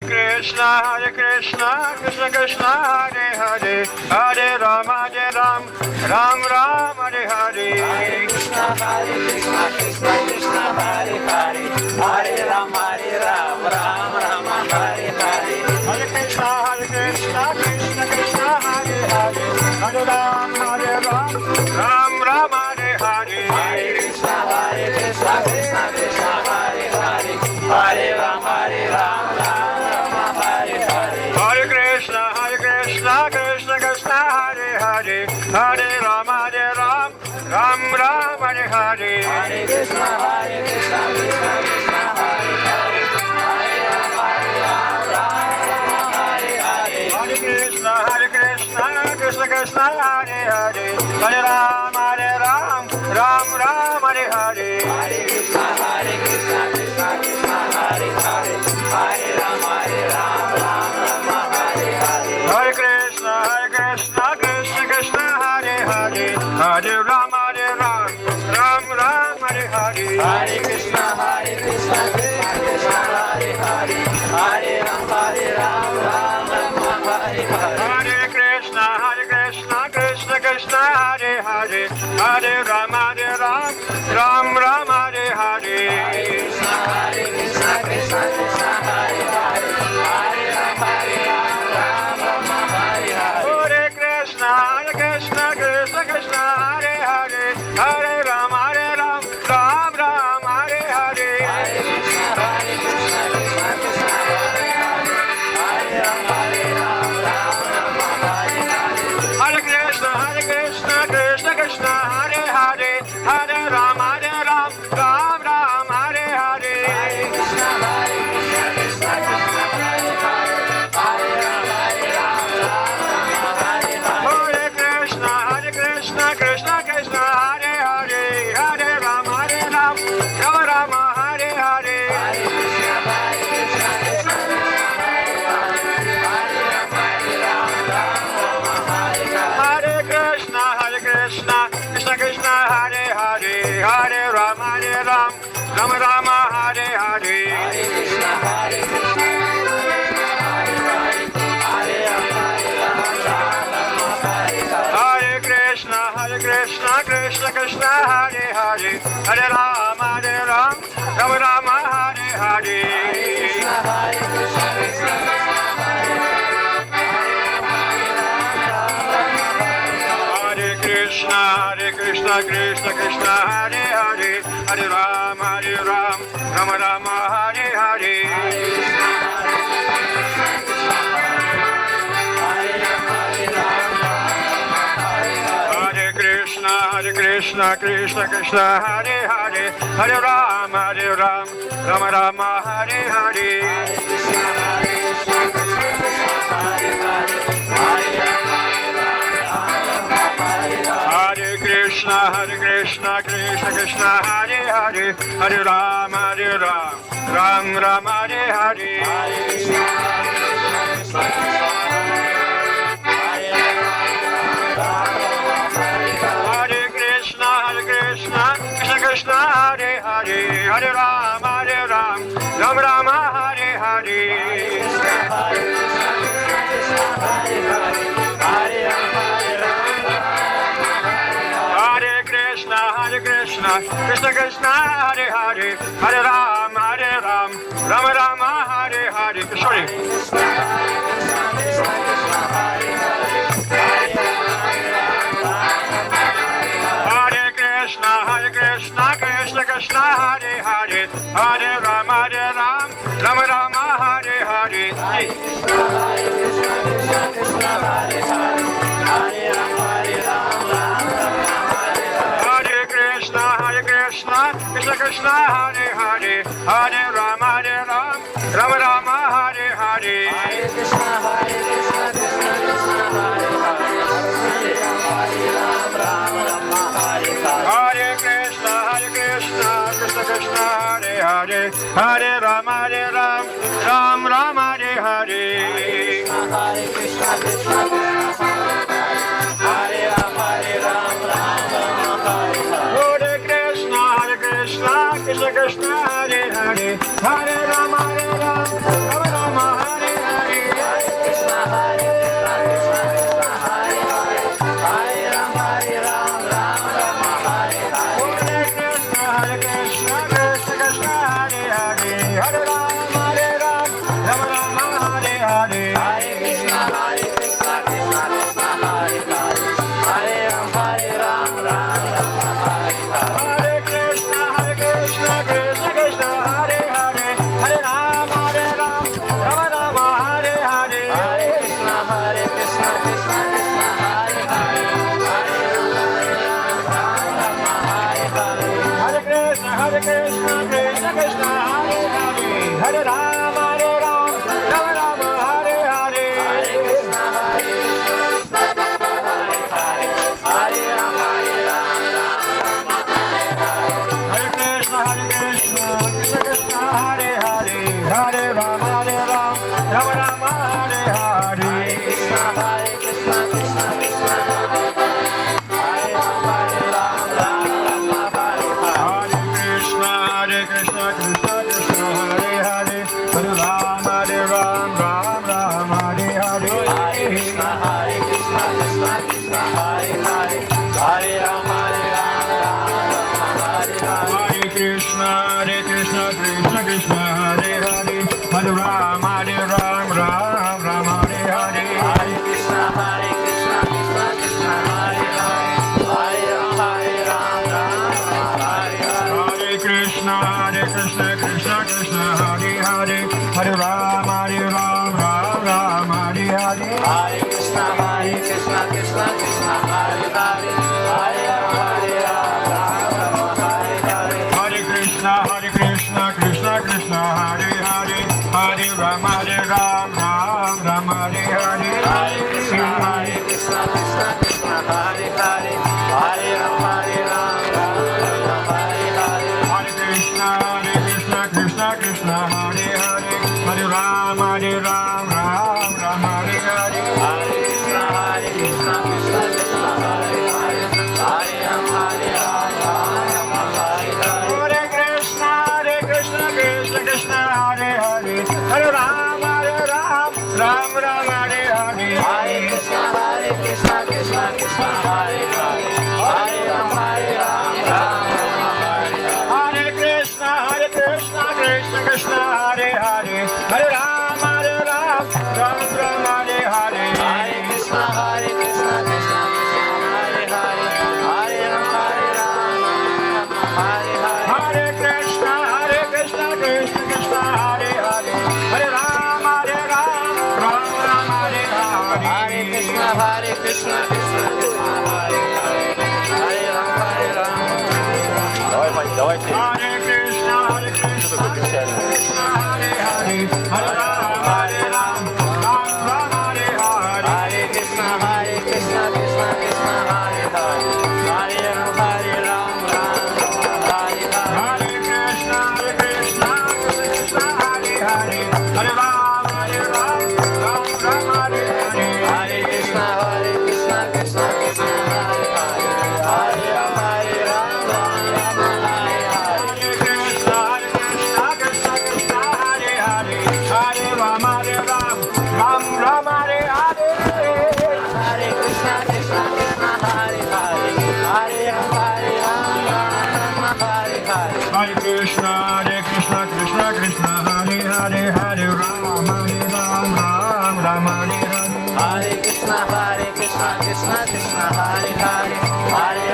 Hare Krishna, Krishna Krishna, Hare Hare, Hare Ram, Ram Ram, Hare Hare. Hare Krishna, Krishna Krishna, Hare Hare, Hare Ram, Ram Ram, Hare Hare. Hare Krishna, Krishna Krishna, Hare Hare, Hare Ram, Ram Ram, Hare Hare. Hare Krishna, Krishna Krishna, Hare Hare, Hare Ram, Ram Ram, Hare Hare. Hare Krishna, Krishna Krishna, Hare Hare, Hare Ram, Ram Ram, Hare Hare. Hare Krishna, Krishna Krishna, Hare Hare, Hare Ram, Ram Hare Hare. Hare Krishna, Krishna Krishna, Hare Hare, Hare Ram, Ram Ram, Hare Hare. Hare Krishna, Krishna Krishna, Hare Hare, Hare Ram, Ram Hare Hare. Hare Krishna, Krishna Krishna, Hare Hare, Hare Ram, Ram Ram, Hare Hare. Hare Krishna, Krishna Krishna, Hare Hare, Hare Ram, Ram Hare Hare. Hare Krishna, Krishna Krishna, Hare Hare, Hare Ram, Ram Ram, Hare Hare. Krishna, Krishna Krishna, Hare Hare, Hare Ram, Ram Hare Hare. Hare Krishna, Krishna Krishna, Hare Hare, Hare Ram, Ram Ram, Hare Hare. Hare Krishna, Krishna Krishna, Hare Hare, Hare Ram, Ram Hare Hare. Hare Krishna, Krishna Krishna, Hare Hare, Hare Ram, Ram Ram, Hare Hare. Hare Krishna, Krishna Krishna, Hare Hare, Hare Ram, Ram Hare Hare. Hare Krishna, Krishna Krishna, Hare Hare, Hare Ram, Ram Ram, Hare Hare. Hare Krishna, Krishna Krishna, Hare Hare, Hare Ram, Ram Hare Hare. Hare Krishna, Krishna Krishna, Hare Hare, Hare Ram, Ram Ram, Hare Hare. Hare Krishna, Krishna Hare Hare, Hare Ram, Ram Hare Hare. Hare Krishna, Krishna Krishna, Hare Hare, Hare Ram, Ram Ram, Hare Hare. Hare Krishna, Krishna Hare Krishna, Krishna Krishna, Hare Hare, Hare Ram, Ram Ram, Hare Hare. Hare Krishna, Krishna Krishna, Hare Hare, Hare Ram, Ram Ram, Hare Hare. Hare Krishna, Krishna Krishna, Hare Hare, Hare Ram, Ram Ram, Hare Hare. Hare Krishna, Krishna Krishna, Hare Hare, Hare Ram, Ram Ram, Hare Hare. Hare Krishna, Krishna Krishna, Hare Hare, Hare Ram, Ram Ram, Hare Hare. Sorry. Hare Krishna, Krishna Krishna, Hare Hare, Hare Ram, Ram Ram, Hare Hare. Hare Krishna, Krishna Krishna, Hare Hare, Hare Ram, Ram Ram, Hare Hare. Hare Krishna, Krishna Krishna, Hare Hare, Hare Ram, Ram Ram, Hare Hare. Hare Krishna, Krishna Krishna, Hare Hare, Hare Ram, Ram Hare Hare. Hare Krishna, Krishna Krishna, Hare Hare, Hare Ram, Ram Ram, Hare Hare Hare Krishna, Krishna Krishna, Hare Hare, Hare Ram, Ram Ram, Hare Hare. Hare Krishna, Krishna Krishna, Hare Hare, Hare Ram, Rama Rama, Hare Hare. Hare Krishna, Krishna Krishna, Hare Hare, Hare Ram, Ram Hare Hare. Hare Krishna, Krishna Krishna, Hare Hare, Hare Ram, Rama Rama, Hare Hare. Hare Krishna, Krishna Hare Hare, Hare Ram, Ram Hare Krishna, Krishna Krishna, Hare Hare, Hare Ram, Rama Rama, Hare Hare. Krishna, Krishna Krishna, Hare Ram, Ram Hare Hare. Hare Krishna, Krishna Krishna, Hare Hare, Hare Ram, Ram Hare Hare. Hare Krishna, Krishna Krishna, Hare Hare, Hare Ram, Ram Hare Hare. Hare Krishna, Krishna Krishna, Hare Hare, Hare Ram, Ram Hare Hare. Hare Krishna, Krishna Krishna, Hare Hare, Hare Ram, Ram Hare Hare. Hare Krishna, Krishna Krishna, Hare Hare, Hare Ram, Ram Hare Hare. Hare Krishna, Krishna Krishna, Hare Hare, Hare Ram, Ram Hare Hare. Hare Krishna, Krishna Krishna, Hare Hare, Hare Ram, Ram Hare Hare. Hare Krishna, Krishna Krishna, Hare Hare, Hare Ram, Ram Hare Hare. Hare Krishna, Krishna Krishna, Hare Hare, Hare Ram, Ram Hare Hare. Hare Krishna, Krishna Krishna, Hare Hare, Hare Ram, Ram Hare Hare. Hare Krishna, Krishna Hare Hare, Hare Ram, Ram Hare Hare. Hare Krishna, Krishna Krishna, Hare Hare, Hare Ram, Ram Hare Hare. Hare Krishna, Krishna Hare Hare, Hare Ram, Ram Hare Hare. Hare Krishna, Krishna Krishna, Hare Hare, Hare Ram, Hare Hare. Hare Krishna, Krishna Krishna, Hare Hare, Hare Ram, Ram Hare Hare. Hare Krishna, Krishna Krishna, Hare Hare, Hare Ram, Давайте. Hare Krishna, Krishna Hare Hare, Hare Ram, Ram Hare Hare. Hare Krishna, Krishna Krishna, Hare Hare, Hare Ram, Hare Hare. Hare Krishna, Krishna Hare Hare, Hare Ram, Ram Hare Hare. Hare Krishna, Krishna Krishna, Hare Hare, Hare Ram, Ram Hare Hare. Hare Krishna, Krishna Hare Hare, Hare Ram, Ram Hare Hare. Hare Krishna, Krishna Hare Hare, Hare Ram, Ram Hare Hare. Hare Krishna, Krishna Hare Hare, Hare Ram, Ram Hare Hare. Hare Krishna, Krishna Hare Hare, Hare